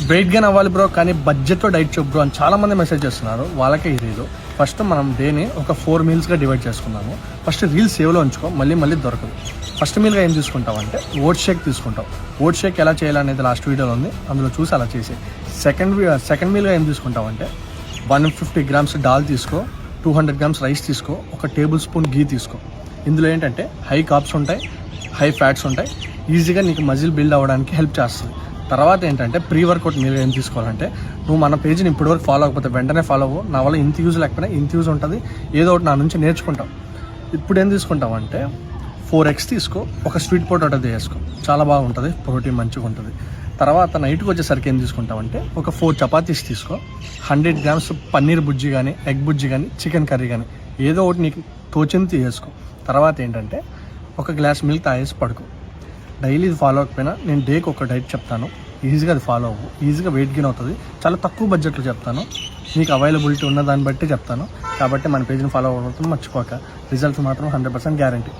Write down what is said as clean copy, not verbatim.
Weight gain అవ్వాలి bro కానీ బడ్జెట్లో డైట్ చెప్పు బ్రో అని చాలామంది మెసేజ్ చేస్తున్నారు. వాళ్ళకే ఈ రీలు. ఫస్ట్ మనం డేని ఒక 4 మీల్స్గా డివైడ్ చేసుకున్నాము. ఫస్ట్ రీల్ సేవ్లో ఉంచుకో, మళ్ళీ దొరకదు. ఫస్ట్ మీల్గా ఏం తీసుకుంటావు అంటే ఓట్స్ షేక్ తీసుకుంటావు. ఓట్స్ షేక్ ఎలా చేయాలనేది లాస్ట్ వీడియోలో ఉంది, అందులో చూసి అలా చేసి. సెకండ్ మీల్గా ఏం తీసుకుంటావు అంటే 150 గ్రామ్స్ దాల్ తీసుకో, 200 గ్రామ్స్ రైస్ తీసుకో, 1 టేబుల్ స్పూన్ గీ తీసుకో. ఇందులో ఏంటంటే హై కార్బ్స్ ఉంటాయి, హై ఫ్యాట్స్ ఉంటాయి, ఈజీగా నీకు మజిల్ బిల్డ్ అవ్వడానికి హెల్ప్ చేస్తుంది. తర్వాత ఏంటంటే ప్రీ వర్కౌట్ మీరు ఏం తీసుకోవాలంటే, నువ్వు మన పేజ్ని ఇప్పటివరకు ఫాలో అవ్వకపోతే వెంటనే ఫాలో అవ్వు. నా వల్ల ఇంత యూజ్ లేకపోయినా ఇంత యూజ్ ఉంటుంది, ఏదో ఒకటి నా నుంచి నేర్చుకుంటావు. ఇప్పుడు ఏం తీసుకుంటావు అంటే 4 eggs తీసుకో, 1 స్వీట్ పొటాటో చేసుకో, చాలా బాగుంటుంది, ప్రోటీన్ మంచిగా ఉంటుంది. తర్వాత నైట్కి వచ్చేసరికి ఏం తీసుకుంటామంటే ఒక 4 చపాతీస్ తీసుకో, 100 గ్రామ్స్ పన్నీర్ బుజ్జి కానీ ఎగ్ బుజ్జి కానీ చికెన్ కర్రీ కానీ ఏదో ఒకటి నీకు తోచింది తీసేసుకో. తర్వాత ఏంటంటే 1 గ్లాస్ మిల్క్ తాగేసి పడుకో. డైలీ ఇది ఫాలో అవ్వకపోయినా నేను డేకి ఒక డైట్ చెప్తాను, ఈజీగా అది ఫాలో అవ్వు, ఈజీగా వెయిట్ గెయిన్ అవుతుంది. చాలా తక్కువ బడ్జెట్లో చెప్తాను, నీకు అవైలబిలిటీ ఉన్న దాన్ని బట్టి చెప్తాను. కాబట్టి మన పేజ్ని ఫాలో అవ్వడం మర్చిపోక, రిజల్ట్స్ మాత్రం 100% గ్యారంటీ.